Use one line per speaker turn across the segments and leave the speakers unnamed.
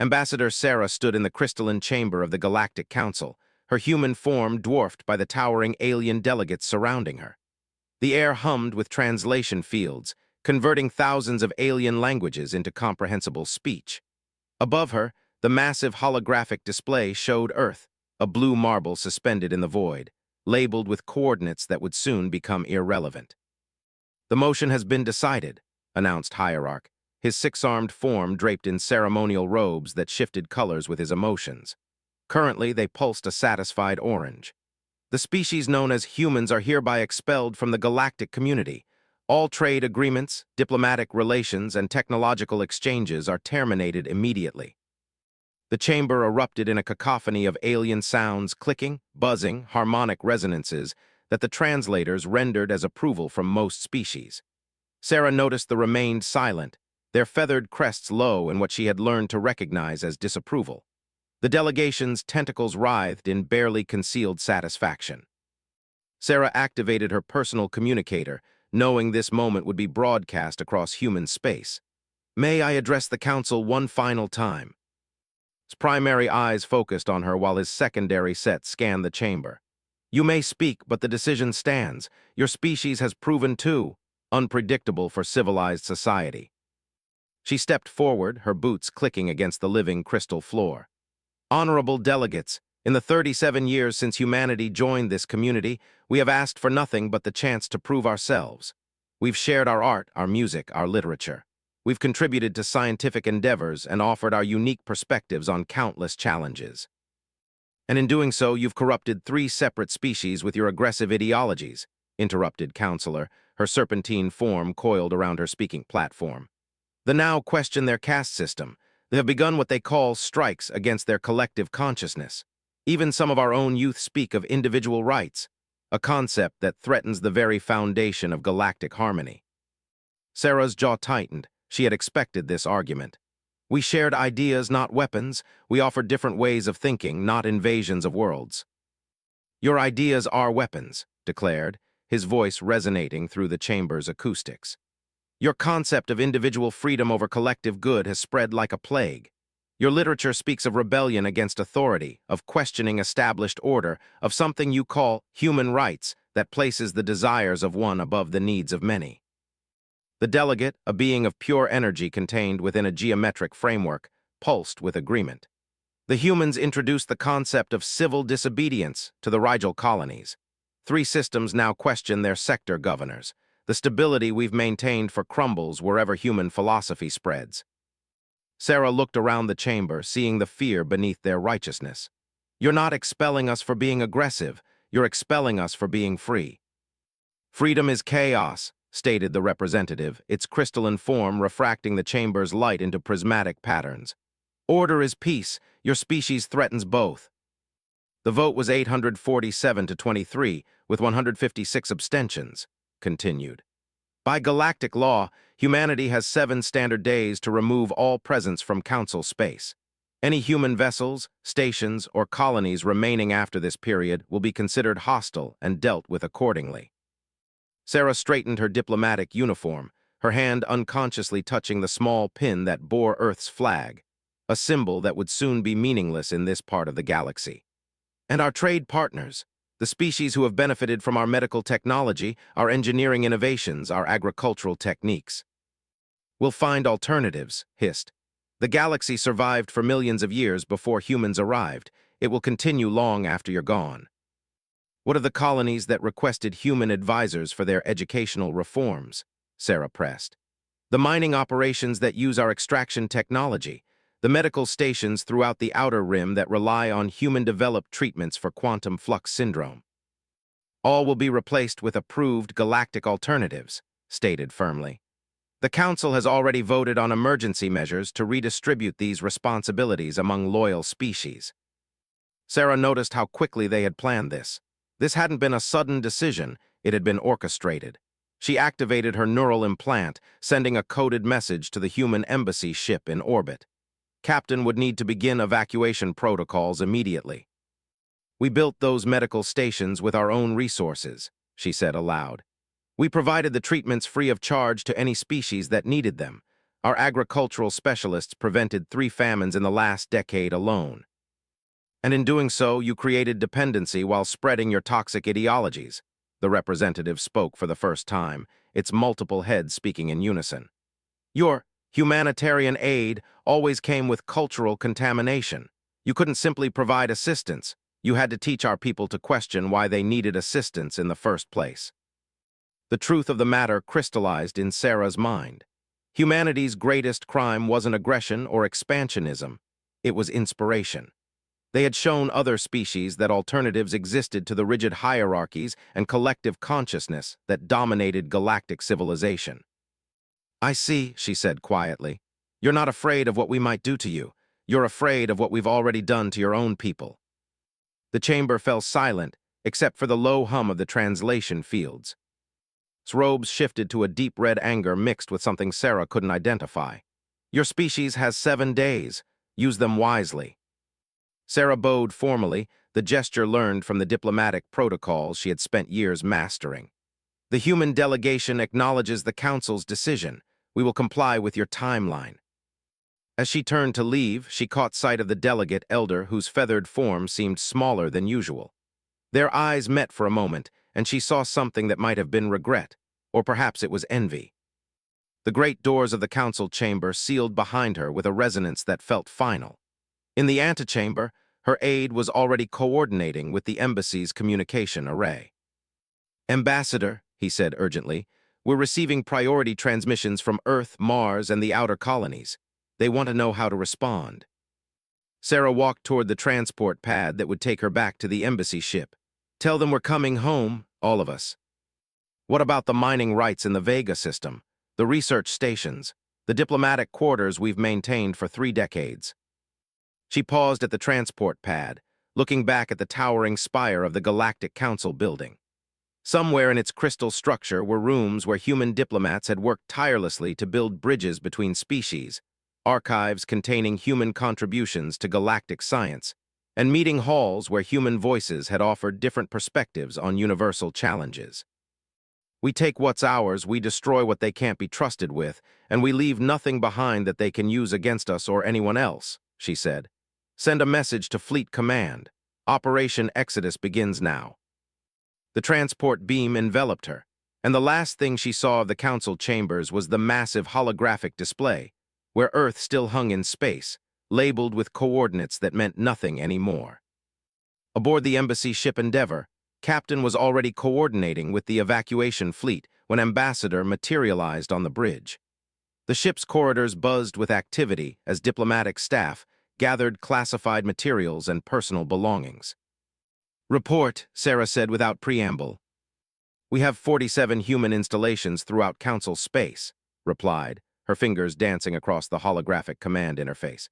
Ambassador Sarah stood in the crystalline chamber of the Galactic Council, her human form dwarfed by the towering alien delegates surrounding her. The air hummed with translation fields, converting thousands of alien languages into comprehensible speech. Above her, the massive holographic display showed Earth, a blue marble suspended in the void, labeled with coordinates that would soon become irrelevant. "The motion has been decided," announced Hierarch, his six-armed form draped in ceremonial robes that shifted colors with his emotions. Currently, they pulsed a satisfied orange. "The species known as humans are hereby expelled from the galactic community. All trade agreements, diplomatic relations, and technological exchanges are terminated immediately." The chamber erupted in a cacophony of alien sounds, clicking, buzzing, harmonic resonances that the translators rendered as approval from most species. Sarah noticed the remained silent, their feathered crests low in what she had learned to recognize as disapproval. The delegation's tentacles writhed in barely concealed satisfaction. Sarah activated her personal communicator, knowing this moment would be broadcast across human space. "May I address the council one final time?" His primary eyes focused on her while his secondary set scanned the chamber. "You may speak, but the decision stands. Your species has proven too unpredictable for civilized society." She stepped forward, her boots clicking against the living crystal floor. "Honorable delegates, in the 37 years since humanity joined this community, we have asked for nothing but the chance to prove ourselves. We've shared our art, our music, our literature. We've contributed to scientific endeavors and offered our unique perspectives on countless challenges. And in doing so, you've corrupted 3 separate species with your aggressive ideologies," interrupted Counselor, her serpentine form coiled around her speaking platform. "The now question their caste system. They have begun what they call strikes against their collective consciousness. Even some of our own youth speak of individual rights, a concept that threatens the very foundation of galactic harmony." Sarah's jaw tightened. She had expected this argument. "We shared ideas, not weapons. We offered different ways of thinking, not invasions of worlds." "Your ideas are weapons," declared, his voice resonating through the chamber's acoustics. "Your concept of individual freedom over collective good has spread like a plague. Your literature speaks of rebellion against authority, of questioning established order, of something you call human rights that places the desires of one above the needs of many." The delegate, a being of pure energy contained within a geometric framework, pulsed with agreement. "The humans introduced the concept of civil disobedience to the Rigel colonies. 3 systems now question their sector governors. The stability we've maintained crumbles wherever human philosophy spreads." Sarah looked around the chamber, seeing the fear beneath their righteousness. "You're not expelling us for being aggressive. You're expelling us for being free." "Freedom is chaos," stated the representative, its crystalline form refracting the chamber's light into prismatic patterns. "Order is peace. Your species threatens both." The vote was 847 to 23, with 156 abstentions, continued. "By galactic law, humanity has 7 standard days to remove all presence from council space. Any human vessels, stations, or colonies remaining after this period will be considered hostile and dealt with accordingly." Sarah straightened her diplomatic uniform, her hand unconsciously touching the small pin that bore Earth's flag, a symbol that would soon be meaningless in this part of the galaxy. "And our trade partners, the species who have benefited from our medical technology, our engineering innovations, our agricultural techniques. We'll find alternatives," hissed. "The galaxy survived for millions of years before humans arrived. It will continue long after you're gone." "What of the colonies that requested human advisors for their educational reforms?" Sarah pressed. "The mining operations that use our extraction technology, the medical stations throughout the outer rim that rely on human-developed treatments for quantum flux syndrome. All will be replaced with approved galactic alternatives," stated firmly. "The Council has already voted on emergency measures to redistribute these responsibilities among loyal species." Sarah noticed how quickly they had planned this. This hadn't been a sudden decision, it had been orchestrated. She activated her neural implant, sending a coded message to the human embassy ship in orbit. Captain would need to begin evacuation protocols immediately. "We built those medical stations with our own resources," she said aloud. "We provided the treatments free of charge to any species that needed them. Our agricultural specialists prevented 3 famines in the last decade alone. And in doing so, you created dependency while spreading your toxic ideologies. The representative spoke for the first time, its multiple heads speaking in unison. Your humanitarian aid always came with cultural contamination. You couldn't simply provide assistance. You had to teach our people to question why they needed assistance in the first place. The truth of the matter crystallized in Sarah's mind. Humanity's greatest crime wasn't aggression or expansionism. It was inspiration. They had shown other species that alternatives existed to the rigid hierarchies and collective consciousness that dominated galactic civilization. I see, she said quietly. You're not afraid of what we might do to you. You're afraid of what we've already done to your own people. The chamber fell silent, except for the low hum of the translation fields. Its robes shifted to a deep red anger mixed with something Sarah couldn't identify. Your species has 7 days. Use them wisely. Sarah bowed formally, the gesture learned from the diplomatic protocols she had spent years mastering. The human delegation acknowledges the Council's decision. We will comply with your timeline. As she turned to leave, she caught sight of the delegate elder whose feathered form seemed smaller than usual. Their eyes met for a moment, and she saw something that might have been regret, or perhaps it was envy. The great doors of the council chamber sealed behind her with a resonance that felt final. In the antechamber, her aide was already coordinating with the embassy's communication array. "Ambassador," he said urgently, "we're receiving priority transmissions from Earth, Mars, and the outer colonies. They want to know how to respond." Sarah walked toward the transport pad that would take her back to the embassy ship. "Tell them we're coming home, all of us." "What about the mining rights in the Vega system, the research stations, the diplomatic quarters we've maintained for 3 decades?" She paused at the transport pad, looking back at the towering spire of the Galactic Council building. Somewhere in its crystal structure were rooms where human diplomats had worked tirelessly to build bridges between species, archives containing human contributions to galactic science, and meeting halls where human voices had offered different perspectives on universal challenges. "We take what's ours, we destroy what they can't be trusted with, and we leave nothing behind that they can use against us or anyone else," she said. "Send a message to Fleet Command. Operation Exodus begins now." The transport beam enveloped her, and the last thing she saw of the council chambers was the massive holographic display, where Earth still hung in space, labeled with coordinates that meant nothing anymore. Aboard the embassy ship Endeavor, Captain was already coordinating with the evacuation fleet when Ambassador materialized on the bridge. The ship's corridors buzzed with activity as diplomatic staff gathered classified materials and personal belongings. "Report," Sarah said without preamble. "We have 47 human installations throughout Council space," replied, her fingers dancing across the holographic command interface.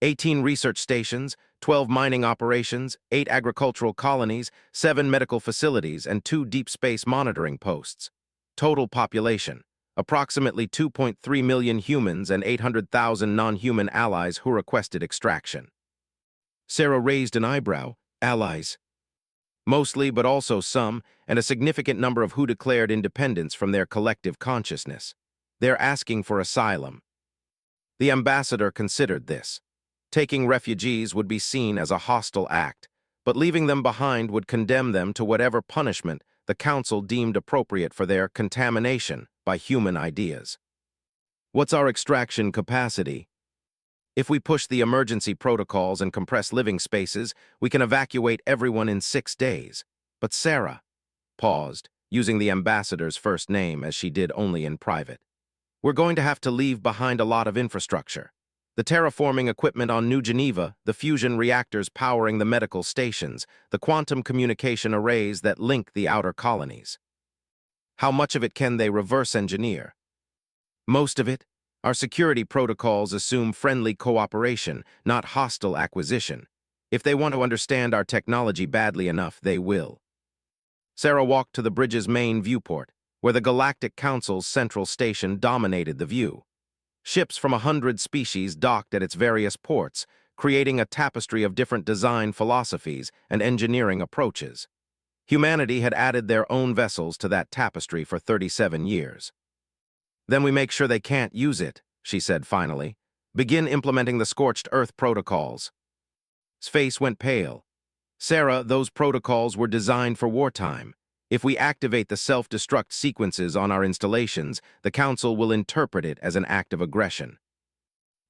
18 research stations, 12 mining operations, 8 agricultural colonies, 7 medical facilities, and 2 deep space monitoring posts. Total population, approximately 2.3 million humans and 800,000 non-human allies who requested extraction. Sarah raised an eyebrow. "Allies?" "Mostly, but also some, and a significant number of who declared independence from their collective consciousness. They're asking for asylum." The ambassador considered this. Taking refugees would be seen as a hostile act, but leaving them behind would condemn them to whatever punishment the council deemed appropriate for their contamination by human ideas. "What's our extraction capacity?" "If we push the emergency protocols and compress living spaces, we can evacuate everyone in 6 days. But Sarah," paused, using the ambassador's first name as she did only in private, "we're going to have to leave behind a lot of infrastructure. The terraforming equipment on New Geneva, the fusion reactors powering the medical stations, the quantum communication arrays that link the outer colonies. How much of it can they reverse engineer?" "Most of it. Our security protocols assume friendly cooperation, not hostile acquisition. If they want to understand our technology badly enough, they will." Sarah walked to the bridge's main viewport, where the Galactic Council's central station dominated the view. Ships from 100 species docked at its various ports, creating a tapestry of different design philosophies and engineering approaches. Humanity had added their own vessels to that tapestry for 37 years. "Then we make sure they can't use it," she said finally. Begin implementing the scorched earth protocols. His face went pale. Sarah, those protocols were designed for wartime. If we activate the self-destruct sequences on our installations, the Council will interpret it as an act of aggression.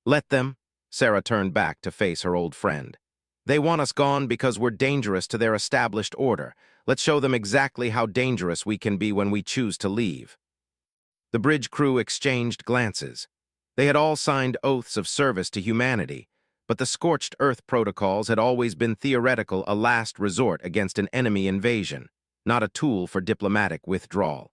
Let them. Sarah turned back to face her old friend. They want us gone because we're dangerous to their established order. Let's show them exactly how dangerous we can be when we choose to leave. The bridge crew exchanged glances. They had all signed oaths of service to humanity, but the scorched earth protocols had always been theoretical, a last resort against an enemy invasion, not a tool for diplomatic withdrawal.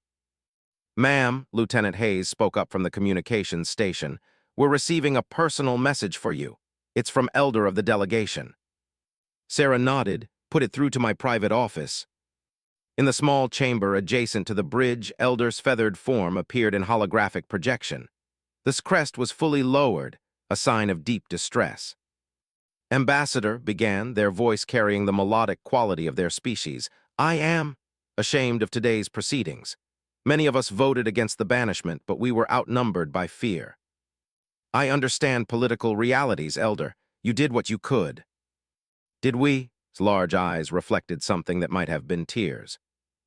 Ma'am, Lieutenant Hayes spoke up from the communications station, we're receiving a personal message for you. It's from Elder of the delegation. Sarah nodded, put it through to my private office. In the small chamber adjacent to the bridge, Elder's feathered form appeared in holographic projection. This crest was fully lowered, a sign of deep distress. Ambassador began, their voice carrying the melodic quality of their species. I am ashamed of today's proceedings. Many of us voted against the banishment, but we were outnumbered by fear. I understand political realities, Elder. You did what you could. Did we? His large eyes reflected something that might have been tears.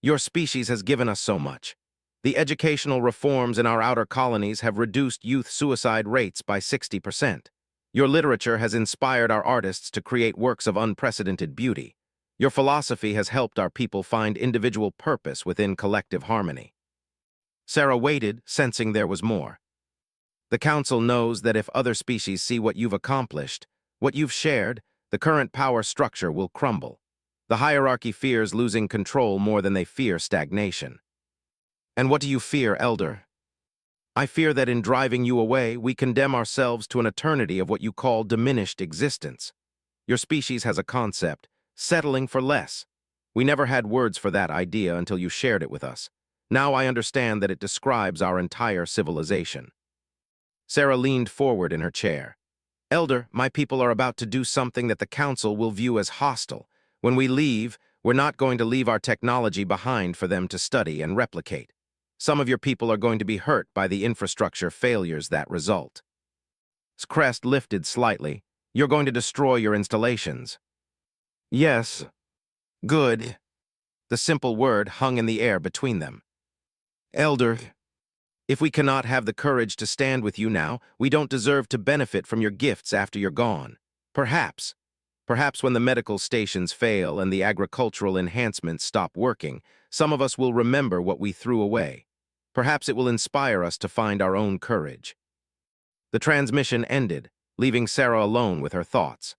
Your species has given us so much. The educational reforms in our outer colonies have reduced youth suicide rates by 60%. Your literature has inspired our artists to create works of unprecedented beauty. Your philosophy has helped our people find individual purpose within collective harmony. Sarah waited, sensing there was more. The Council knows that if other species see what you've accomplished, what you've shared, the current power structure will crumble. The hierarchy fears losing control more than they fear stagnation. And what do you fear, Elder? I fear that in driving you away, we condemn ourselves to an eternity of what you call diminished existence. Your species has a concept, settling for less. We never had words for that idea until you shared it with us. Now I understand that it describes our entire civilization. Sarah leaned forward in her chair. Elder, my people are about to do something that the Council will view as hostile. When we leave, we're not going to leave our technology behind for them to study and replicate. Some of your people are going to be hurt by the infrastructure failures that result. His crest lifted slightly. You're going to destroy your installations. Yes. Good. The simple word hung in the air between them. Elder, if we cannot have the courage to stand with you now, we don't deserve to benefit from your gifts after you're gone. Perhaps when the medical stations fail and the agricultural enhancements stop working, some of us will remember what we threw away. Perhaps it will inspire us to find our own courage. The transmission ended, leaving Sarah alone with her thoughts.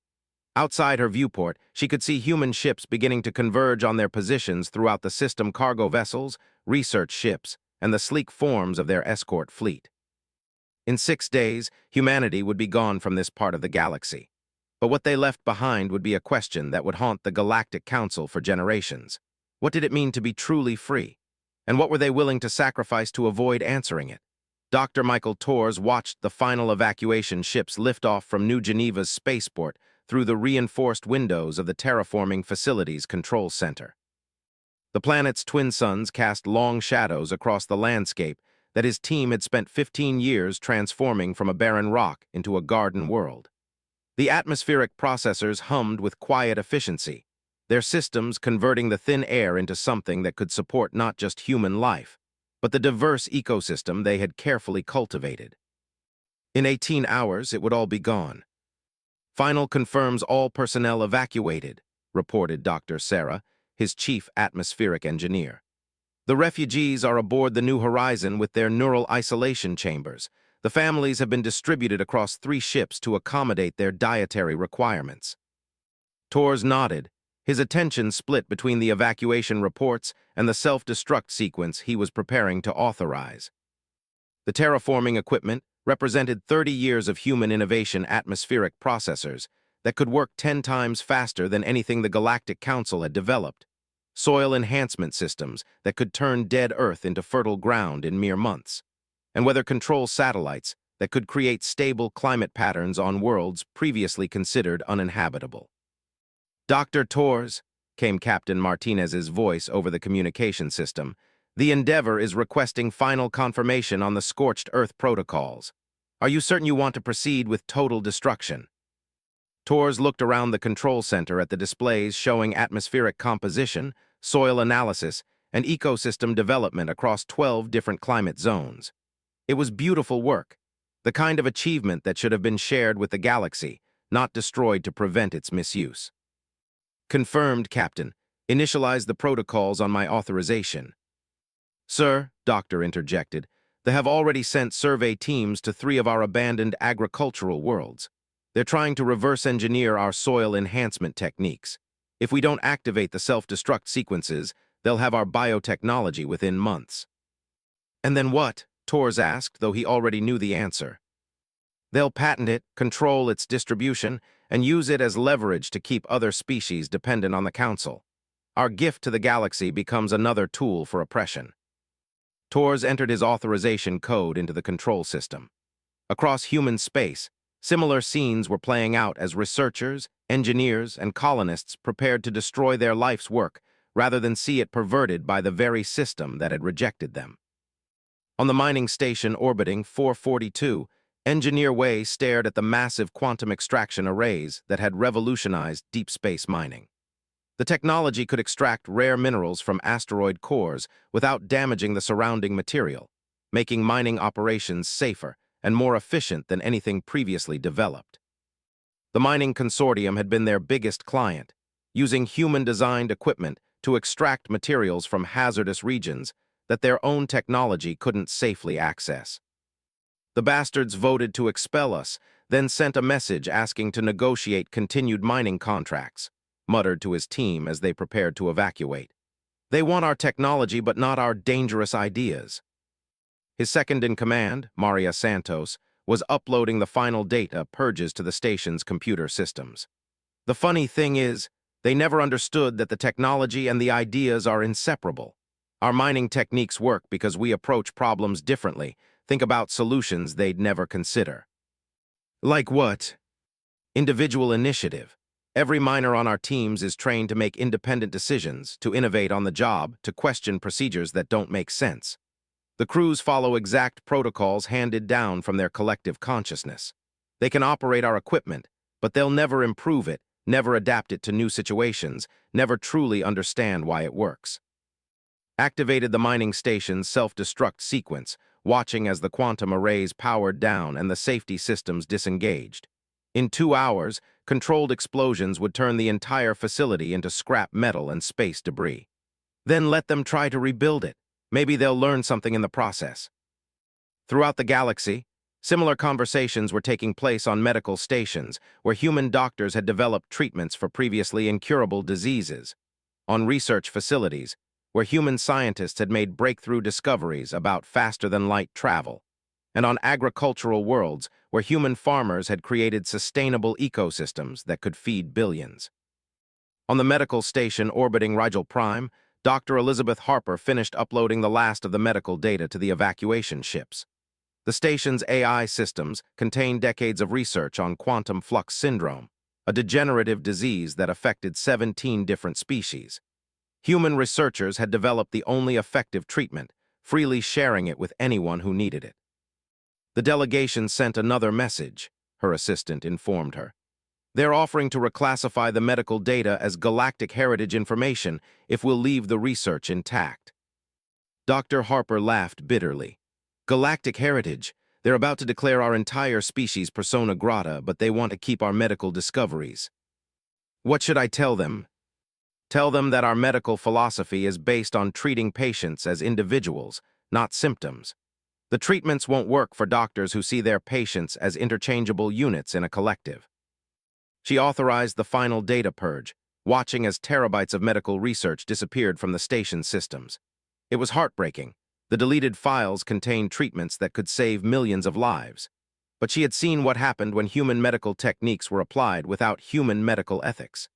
Outside her viewport, she could see human ships beginning to converge on their positions throughout the system, cargo vessels, research ships, and the sleek forms of their escort fleet. In 6 days, humanity would be gone from this part of the galaxy. But what they left behind would be a question that would haunt the Galactic Council for generations. What did it mean to be truly free? And what were they willing to sacrifice to avoid answering it? Dr. Michael Torres watched the final evacuation ships lift off from New Geneva's spaceport through the reinforced windows of the terraforming facility's control center. The planet's twin suns cast long shadows across the landscape that his team had spent 15 years transforming from a barren rock into a garden world. The atmospheric processors hummed with quiet efficiency, their systems converting the thin air into something that could support not just human life, but the diverse ecosystem they had carefully cultivated. In 18 hours, it would all be gone. Final confirms all personnel evacuated, reported Dr. Sarah, his chief atmospheric engineer. The refugees are aboard the New Horizon with their neural isolation chambers. The families have been distributed across 3 ships to accommodate their dietary requirements. Torres nodded, his attention split between the evacuation reports and the self-destruct sequence he was preparing to authorize. The terraforming equipment represented 30 years of human innovation atmospheric processors that could work 10 times faster than anything the Galactic Council had developed. Soil enhancement systems that could turn dead Earth into fertile ground in mere months, and weather control satellites that could create stable climate patterns on worlds previously considered uninhabitable. Dr. Torres, came Captain Martinez's voice over the communication system, the Endeavor is requesting final confirmation on the scorched Earth protocols. Are you certain you want to proceed with total destruction? Tors looked around the control center at the displays showing atmospheric composition, soil analysis, and ecosystem development across 12 different climate zones. It was beautiful work, the kind of achievement that should have been shared with the galaxy, not destroyed to prevent its misuse. Confirmed, Captain. Initialize the protocols on my authorization. Sir, Doctor interjected, they have already sent survey teams to 3 of our abandoned agricultural worlds. They're trying to reverse engineer our soil enhancement techniques. If we don't activate the self-destruct sequences, they'll have our biotechnology within months. And then what? Tors asked, though he already knew the answer. They'll patent it, control its distribution, and use it as leverage to keep other species dependent on the Council. Our gift to the galaxy becomes another tool for oppression. Tors entered his authorization code into the control system. Across human space, similar scenes were playing out as researchers, engineers, and colonists prepared to destroy their life's work rather than see it perverted by the very system that had rejected them. On the mining station orbiting 442, Engineer Wei stared at the massive quantum extraction arrays that had revolutionized deep space mining. The technology could extract rare minerals from asteroid cores without damaging the surrounding material, making mining operations safer and more efficient than anything previously developed. The mining consortium had been their biggest client, using human-designed equipment to extract materials from hazardous regions that their own technology couldn't safely access. The bastards voted to expel us, then sent a message asking to negotiate continued mining contracts, muttered to his team as they prepared to evacuate. They want our technology but not our dangerous ideas. His second-in-command, Maria Santos, was uploading the final data purges to the station's computer systems. The funny thing is, they never understood that the technology and the ideas are inseparable. Our mining techniques work because we approach problems differently, think about solutions they'd never consider. Like what? Individual initiative. Every miner on our teams is trained to make independent decisions, to innovate on the job, to question procedures that don't make sense. The crews follow exact protocols handed down from their collective consciousness. They can operate our equipment, but they'll never improve it, never adapt it to new situations, never truly understand why it works. Activated the mining station's self-destruct sequence, watching as the quantum arrays powered down and the safety systems disengaged. In 2 hours, controlled explosions would turn the entire facility into scrap metal and space debris. Then let them try to rebuild it. Maybe they'll learn something in the process. Throughout the galaxy, similar conversations were taking place on medical stations where human doctors had developed treatments for previously incurable diseases, on research facilities where human scientists had made breakthrough discoveries about faster-than-light travel, and on agricultural worlds where human farmers had created sustainable ecosystems that could feed billions. On the medical station orbiting Rigel Prime, Dr. Elizabeth Harper finished uploading the last of the medical data to the evacuation ships. The station's AI systems contained decades of research on quantum flux syndrome, a degenerative disease that affected 17 different species. Human researchers had developed the only effective treatment, freely sharing it with anyone who needed it. The delegation sent another message, her assistant informed her. They're offering to reclassify the medical data as galactic heritage information if we'll leave the research intact. Dr. Harper laughed bitterly. Galactic heritage? They're about to declare our entire species persona grata, but they want to keep our medical discoveries. What should I tell them? Tell them that our medical philosophy is based on treating patients as individuals, not symptoms. The treatments won't work for doctors who see their patients as interchangeable units in a collective. She authorized the final data purge, watching as terabytes of medical research disappeared from the station systems. It was heartbreaking. The deleted files contained treatments that could save millions of lives. But she had seen what happened when human medical techniques were applied without human medical ethics.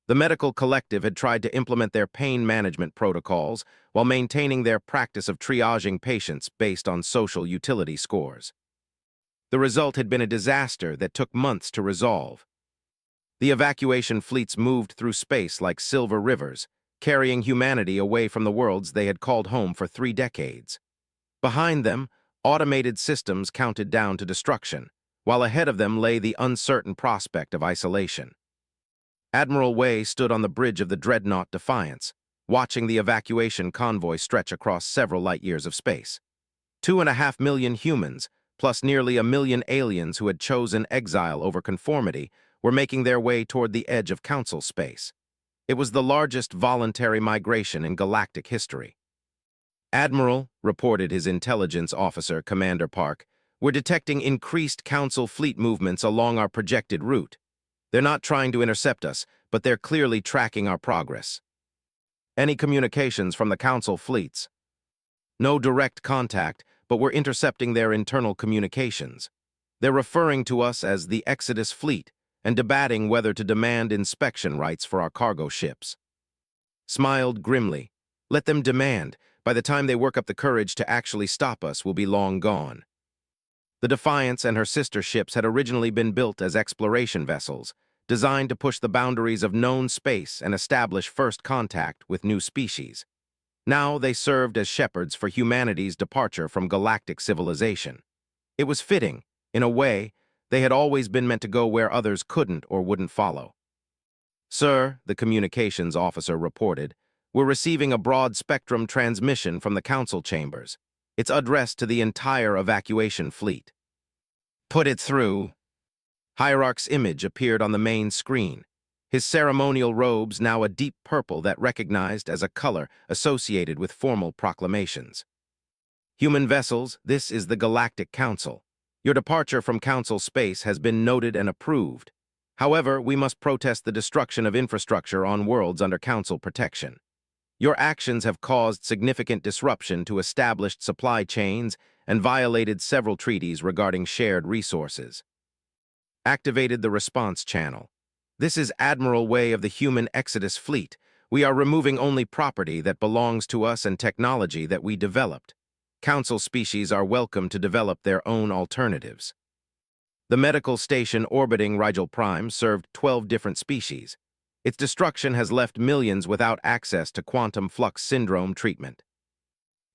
The medical collective had tried to implement their pain management protocols while maintaining their practice of triaging patients based on social utility scores. The result had been a disaster that took months to resolve. The evacuation fleets moved through space like silver rivers, carrying humanity away from the worlds they had called home for 3 decades. Behind them, Automated systems counted down to destruction, while ahead of them lay the uncertain prospect of isolation. Admiral Wei stood on the bridge of the dreadnought Defiance, watching the evacuation convoy stretch across several light-years of space. 2.5 million humans, plus nearly 1 million aliens who had chosen exile over conformity, were making their way toward the edge of Council space. It was the largest voluntary migration in galactic history. "Admiral," reported his intelligence officer, Commander Park, "we're detecting increased Council fleet movements along our projected route. They're not trying to intercept us, but they're clearly tracking our progress." "Any communications from the Council fleets?" "No direct contact, but we're intercepting their internal communications. They're referring to us as the Exodus Fleet and debating whether to demand inspection rights for our cargo ships." Smiled grimly. "Let them demand. By the time they work up the courage to actually stop us, we'll be long gone." The Defiance and her sister ships had originally been built as exploration vessels, designed to push the boundaries of known space and establish first contact with new species. Now they served as shepherds for humanity's departure from galactic civilization. It was fitting. In a way, they had always been meant to go where others couldn't or wouldn't follow. "Sir," the communications officer reported, "we're receiving a broad-spectrum transmission from the Council chambers. It's addressed to the entire evacuation fleet." "Put it through." Hierarch's image appeared on the main screen, his ceremonial robes now a deep purple that recognized as a color associated with formal proclamations. "Human vessels, this is the Galactic Council. Your departure from Council space has been noted and approved. However, we must protest the destruction of infrastructure on worlds under Council protection. Your actions have caused significant disruption to established supply chains and violated several treaties regarding shared resources." Activated the response channel. "This is Admiral Wei of the Human Exodus Fleet. We are removing only property that belongs to us and technology that we developed. Council species are welcome to develop their own alternatives." The medical station orbiting Rigel Prime served 12 different species. Its destruction has left millions without access to quantum flux syndrome treatment.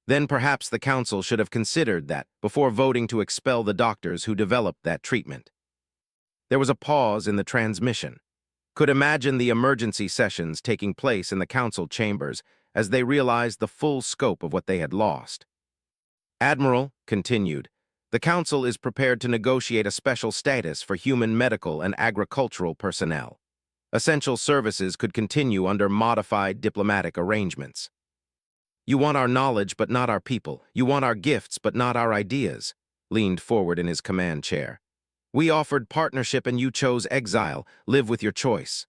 Then perhaps the Council should have considered that before voting to expel the doctors who developed that treatment. There was a pause in the transmission. Could imagine the emergency sessions taking place in the Council chambers as they realized the full scope of what they had lost. "Admiral," continued, "the Council is prepared to negotiate a special status for human medical and agricultural personnel. Essential services could continue under modified diplomatic arrangements." "You want our knowledge but not our people. You want our gifts but not our ideas," leaned forward in his command chair. "We offered partnership and you chose exile. Live with your choice."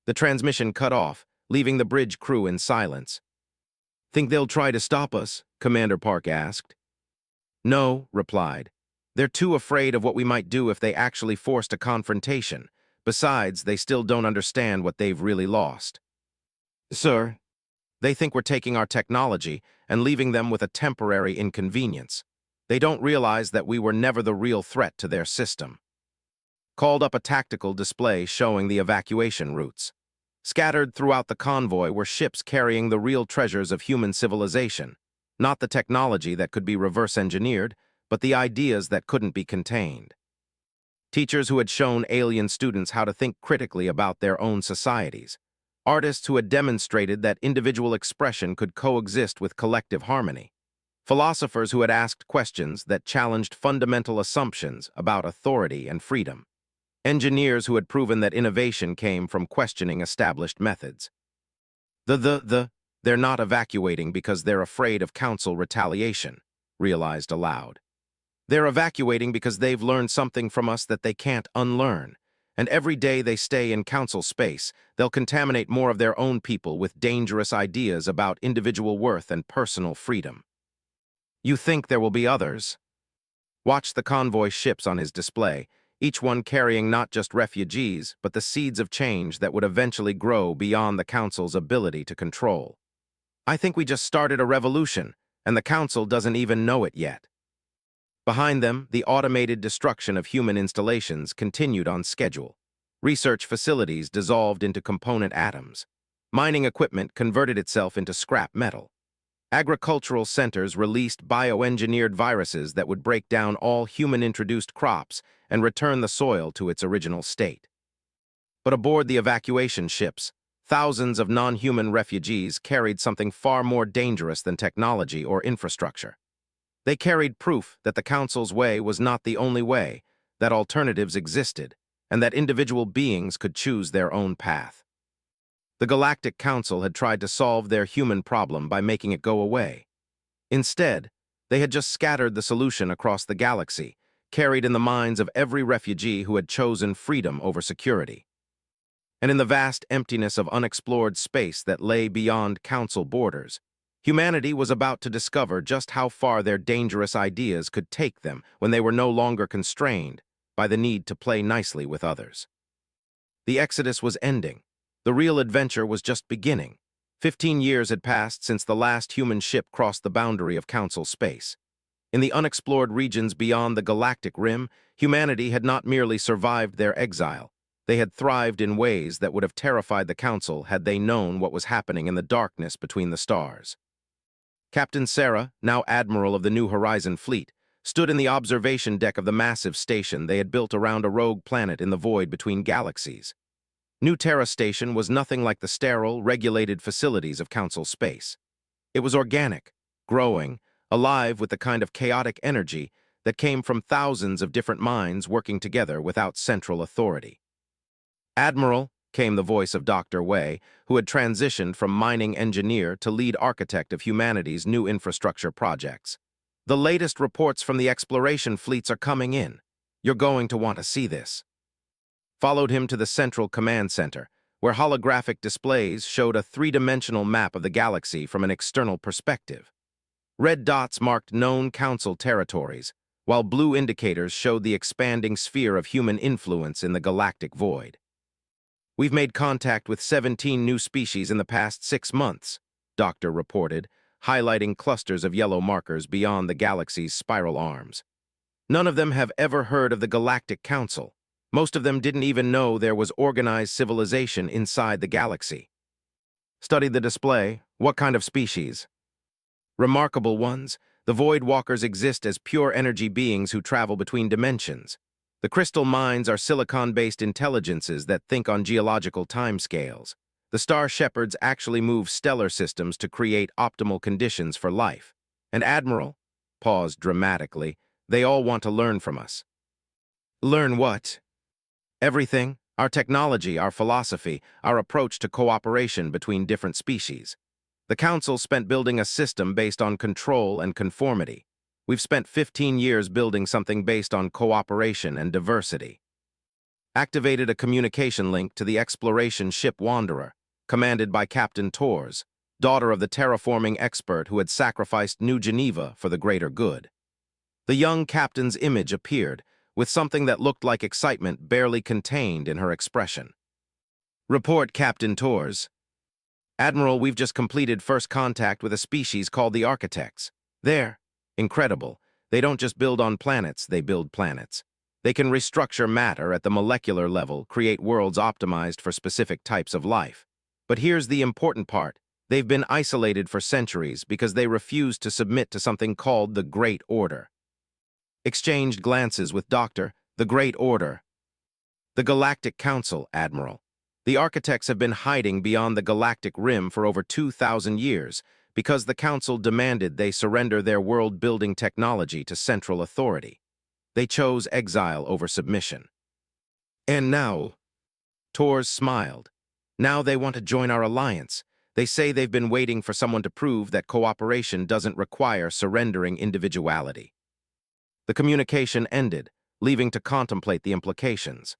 The transmission cut off, leaving the bridge crew in silence. "Think they'll try to stop us?" Commander Park asked. "No," replied. "They're too afraid of what we might do if they actually forced a confrontation. Besides, they still don't understand what they've really lost." "Sir?" "They think we're taking our technology and leaving them with a temporary inconvenience. They don't realize that we were never the real threat to their system." Called up a tactical display showing the evacuation routes. Scattered throughout the convoy were ships carrying the real treasures of human civilization, not the technology that could be reverse-engineered, but the ideas that couldn't be contained. Teachers who had shown alien students how to think critically about their own societies. Artists who had demonstrated that individual expression could coexist with collective harmony. Philosophers who had asked questions that challenged fundamental assumptions about authority and freedom. Engineers who had proven that innovation came from questioning established methods. They're not evacuating because they're afraid of Council retaliation," realized aloud. "They're evacuating because they've learned something from us that they can't unlearn. And every day they stay in Council space, they'll contaminate more of their own people with dangerous ideas about individual worth and personal freedom." "You think there will be others?" Watch the convoy ships on his display, each one carrying not just refugees, but the seeds of change that would eventually grow beyond the Council's ability to control. "I think we just started a revolution, and the Council doesn't even know it yet." Behind them, the automated destruction of human installations continued on schedule. Research facilities dissolved into component atoms. Mining equipment converted itself into scrap metal. Agricultural centers released bioengineered viruses that would break down all human-introduced crops and return the soil to its original state. But aboard the evacuation ships, thousands of non-human refugees carried something far more dangerous than technology or infrastructure. They carried proof that the Council's way was not the only way, that alternatives existed, and that individual beings could choose their own path. The Galactic Council had tried to solve their human problem by making it go away. Instead, they had just scattered the solution across the galaxy, carried in the minds of every refugee who had chosen freedom over security. And in the vast emptiness of unexplored space that lay beyond Council borders, humanity was about to discover just how far their dangerous ideas could take them when they were no longer constrained by the need to play nicely with others. The exodus was ending. The real adventure was just beginning. 15 years had passed since the last human ship crossed the boundary of Council space. In the unexplored regions beyond the galactic rim, humanity had not merely survived their exile. They had thrived in ways that would have terrified the Council had they known what was happening in the darkness between the stars. Captain Sarah, now Admiral of the New Horizon Fleet, stood in the observation deck of the massive station they had built around a rogue planet in the void between galaxies. New Terra Station was nothing like the sterile, regulated facilities of Council space. It was organic, growing, alive with the kind of chaotic energy that came from thousands of different minds working together without central authority. "Admiral," came the voice of Dr. Wei, who had transitioned from mining engineer to lead architect of humanity's new infrastructure projects. "The latest reports from the exploration fleets are coming in. You're going to want to see this." Followed him to the central command center, where holographic displays showed a three-dimensional map of the galaxy from an external perspective. Red dots marked known Council territories, while blue indicators showed the expanding sphere of human influence in the galactic void. "We've made contact with 17 new species in the past 6 months, Doctor reported, highlighting clusters of yellow markers beyond the galaxy's spiral arms. "None of them have ever heard of the Galactic Council. Most of them didn't even know there was organized civilization inside the galaxy." "Studied the display. What kind of species?" "Remarkable ones. The Void Walkers exist as pure energy beings who travel between dimensions. The crystal minds are silicon-based intelligences that think on geological timescales. The Star Shepherds actually move stellar systems to create optimal conditions for life. And Admiral," paused dramatically, "they all want to learn from us." "Learn what?" "Everything. Our technology, our philosophy, our approach to cooperation between different species. The Council spent building a system based on control and conformity. We've spent 15 years building something based on cooperation and diversity." Activated a communication link to the exploration ship Wanderer, commanded by Captain Tors, daughter of the terraforming expert who had sacrificed New Geneva for the greater good. The young captain's image appeared, with something that looked like excitement barely contained in her expression. "Report, Captain Tors." "Admiral, we've just completed first contact with a species called the Architects. They're incredible. They don't just build on planets, they build planets. They can restructure matter at the molecular level, create worlds optimized for specific types of life. But here's the important part. They've been isolated for centuries because they refused to submit to something called the Great Order." Exchanged glances with the Great Order. "The Galactic Council, Admiral. The Architects have been hiding beyond the galactic rim for over 2,000 years because the Council demanded they surrender their world-building technology to central authority. They chose exile over submission." "And now?" Tors smiled. "Now they want to join our alliance. They say they've been waiting for someone to prove that cooperation doesn't require surrendering individuality." The communication ended, leaving to contemplate the implications.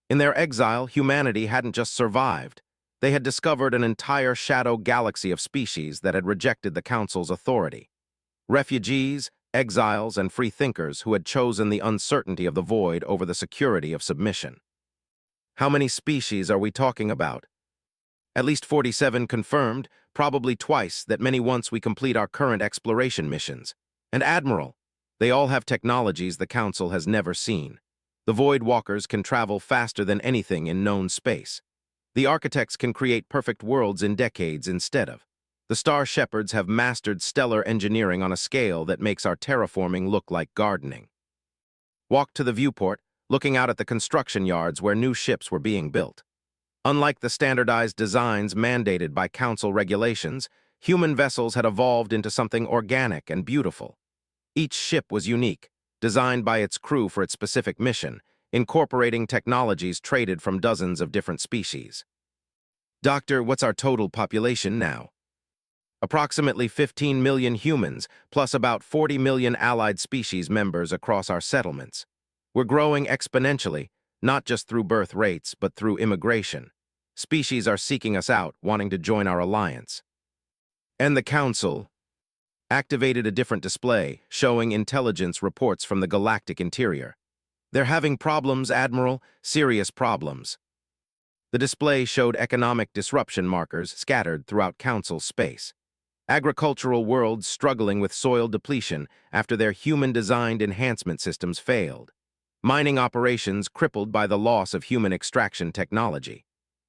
In their exile, humanity hadn't just survived. They had discovered an entire shadow galaxy of species that had rejected the Council's authority. Refugees, exiles, and freethinkers who had chosen the uncertainty of the void over the security of submission. "How many species are we talking about?" "At least 47 confirmed, probably twice that many once we complete our current exploration missions. And Admiral, they all have technologies the Council has never seen. The Void Walkers can travel faster than anything in known space. The Architects can create perfect worlds in decades instead of. The Star Shepherds have mastered stellar engineering on a scale that makes our terraforming look like gardening. Walked to the viewport, looking out at the construction yards where new ships were being built. Unlike the standardized designs mandated by council regulations, human vessels had evolved into something organic and beautiful. Each ship was unique, designed by its crew for its specific mission, incorporating technologies traded from dozens of different species. Doctor, what's our total population now? Approximately 15 million humans, plus about 40 million allied species members across our settlements. We're growing exponentially, not just through birth rates, but through immigration. Species are seeking us out, wanting to join our alliance. And the Council activated a different display, showing intelligence reports from the galactic interior. They're having problems, Admiral, serious problems. The display showed economic disruption markers scattered throughout Council space. Agricultural worlds struggling with soil depletion after their human-designed enhancement systems failed. Mining operations crippled by the loss of human extraction technology.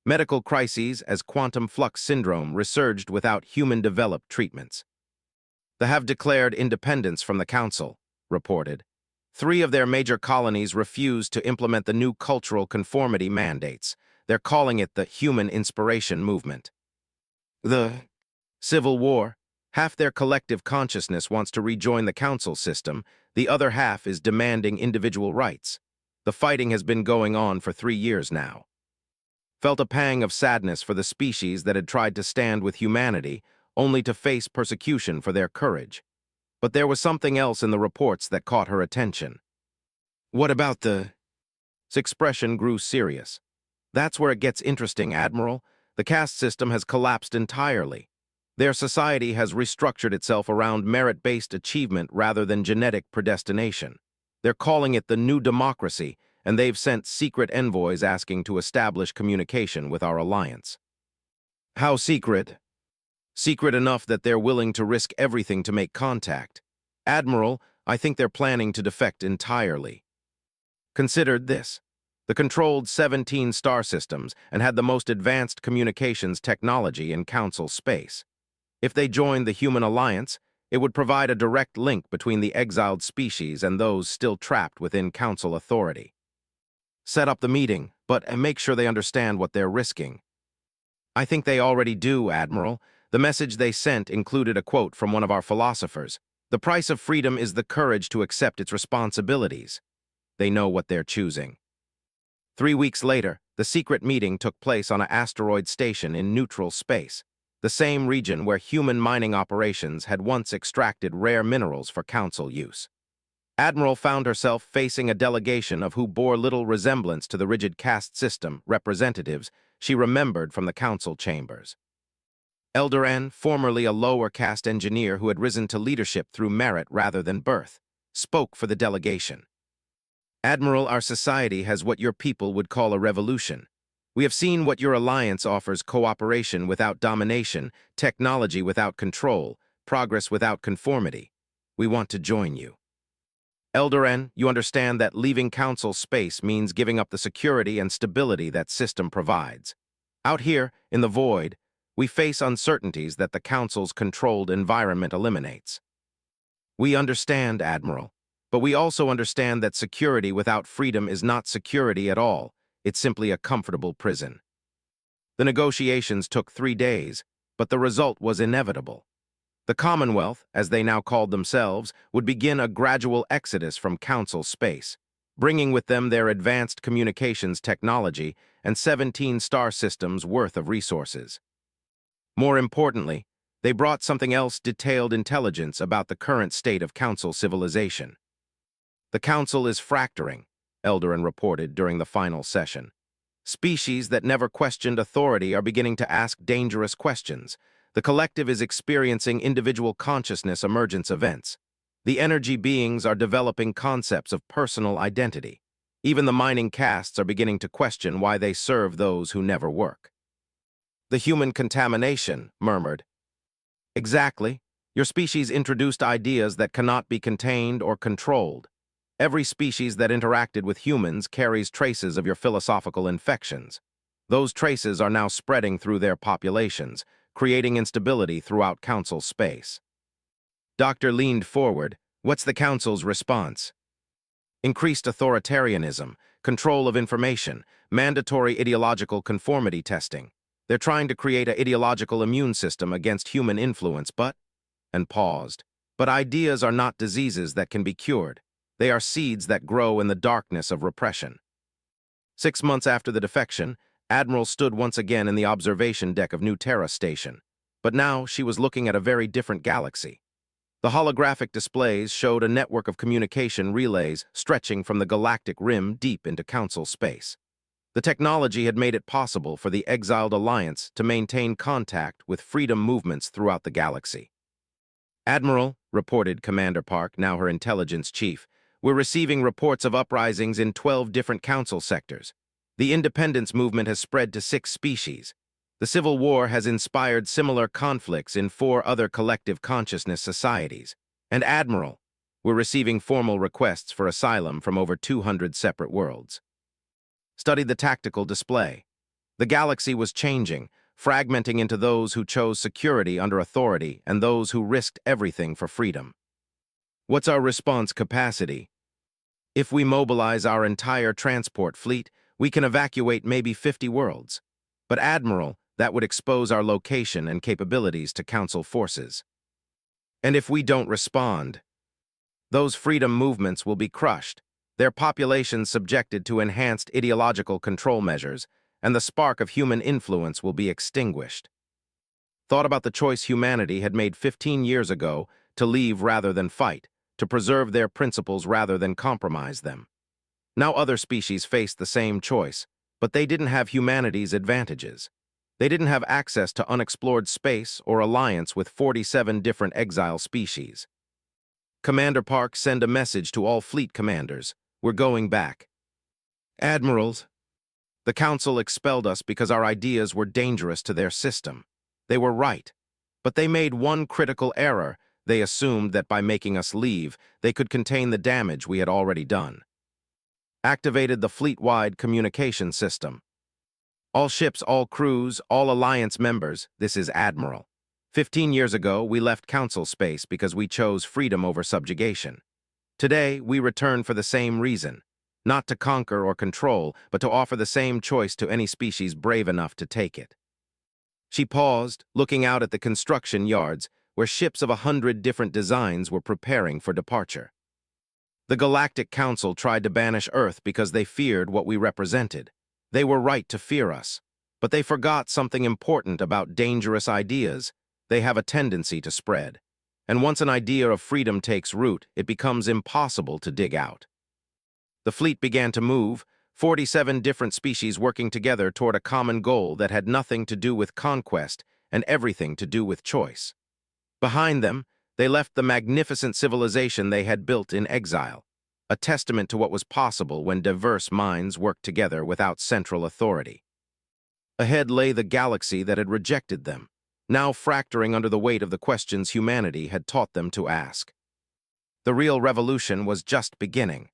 Medical crises as quantum flux syndrome resurged without human-developed treatments. They have declared independence from the Council, reported. 3 of their major colonies refused to implement the new cultural conformity mandates. They're calling it the Human Inspiration Movement. The Civil War. Half their collective consciousness wants to rejoin the Council system, the other half is demanding individual rights. The fighting has been going on for 3 years now. Felt a pang of sadness for the species that had tried to stand with humanity, only to face persecution for their courage. But there was something else in the reports that caught her attention. What about the... His expression grew serious. That's where it gets interesting, Admiral. The caste system has collapsed entirely. Their society has restructured itself around merit-based achievement rather than genetic predestination. They're calling it the new democracy, and they've sent secret envoys asking to establish communication with our alliance. How secret? Secret enough that they're willing to risk everything to make contact. Admiral, I think they're planning to defect entirely. Considered this. The controlled 17 star systems and had the most advanced communications technology in Council space. If they joined the Human Alliance, it would provide a direct link between the exiled species and those still trapped within Council authority. Set up the meeting, but make sure they understand what they're risking. I think they already do, Admiral. The message they sent included a quote from one of our philosophers. The price of freedom is the courage to accept its responsibilities. They know what they're choosing. 3 weeks later, the secret meeting took place on an asteroid station in neutral space, the same region where human mining operations had once extracted rare minerals for Council use. Admiral found herself facing a delegation of who bore little resemblance to the rigid caste system representatives she remembered from the Council chambers. Elder N, formerly a lower caste engineer who had risen to leadership through merit rather than birth, spoke for the delegation. Admiral, our society has what your people would call a revolution. We have seen what your alliance offers: cooperation without domination, technology without control, progress without conformity. We want to join you. Elder N, you understand that leaving Council space means giving up the security and stability that system provides. Out here, in the void, we face uncertainties that the Council's controlled environment eliminates. We understand, Admiral. But we also understand that security without freedom is not security at all. It's simply a comfortable prison. The negotiations took 3 days, but the result was inevitable. The Commonwealth, as they now called themselves, would begin a gradual exodus from Council space, bringing with them their advanced communications technology and 17 star systems worth of resources. More importantly, they brought something else: detailed intelligence about the current state of Council civilization. The Council is fracturing, Eldarin reported during the final session. Species that never questioned authority are beginning to ask dangerous questions. The collective is experiencing individual consciousness emergence events. The energy beings are developing concepts of personal identity. Even the mining castes are beginning to question why they serve those who never work. The human contamination, murmured. Exactly. Your species introduced ideas that cannot be contained or controlled. Every species that interacted with humans carries traces of your philosophical infections. Those traces are now spreading through their populations, creating instability throughout Council space. Doctor leaned forward. What's the Council's response? Increased authoritarianism, control of information, mandatory ideological conformity testing. They're trying to create an ideological immune system against human influence, and paused. But ideas are not diseases that can be cured. They are seeds that grow in the darkness of repression. 6 months after the defection, Admiral stood once again in the observation deck of New Terra Station. But now she was looking at a very different galaxy. The holographic displays showed a network of communication relays stretching from the galactic rim deep into Council space. The technology had made it possible for the exiled Alliance to maintain contact with freedom movements throughout the galaxy. Admiral, reported Commander Park, now her intelligence chief, we're receiving reports of uprisings in 12 different Council sectors. The independence movement has spread to 6 species. The Civil War has inspired similar conflicts in 4 other collective consciousness societies. And Admiral, we're receiving formal requests for asylum from over 200 separate worlds. Studied the tactical display. The galaxy was changing, fragmenting into those who chose security under authority and those who risked everything for freedom. What's our response capacity? If we mobilize our entire transport fleet, we can evacuate maybe 50 worlds. But Admiral, that would expose our location and capabilities to Council forces. And if we don't respond, those freedom movements will be crushed, their populations subjected to enhanced ideological control measures, and the spark of human influence will be extinguished. Thought about the choice humanity had made 15 years ago to leave rather than fight, to preserve their principles rather than compromise them. Now other species faced the same choice, but they didn't have humanity's advantages. They didn't have access to unexplored space or alliance with 47 different exile species. Commander Park, send a message to all fleet commanders. We're going back. Admirals, the Council expelled us because our ideas were dangerous to their system. They were right, but they made one critical error. They assumed that by making us leave, they could contain the damage we had already done. Activated the fleet-wide communication system. All ships, all crews, all Alliance members, this is Admiral. 15 years ago, we left Council space because we chose freedom over subjugation. Today, we return for the same reason. Not to conquer or control, but to offer the same choice to any species brave enough to take it. She paused, looking out at the construction yards, where ships of 100 different designs were preparing for departure. The Galactic Council tried to banish Earth because they feared what we represented. They were right to fear us, but they forgot something important about dangerous ideas. They have a tendency to spread. And once an idea of freedom takes root, it becomes impossible to dig out. The fleet began to move, 47 different species working together toward a common goal that had nothing to do with conquest and everything to do with choice. Behind them, they left the magnificent civilization they had built in exile, a testament to what was possible when diverse minds worked together without central authority. Ahead lay the galaxy that had rejected them, now fracturing under the weight of the questions humanity had taught them to ask. The real revolution was just beginning.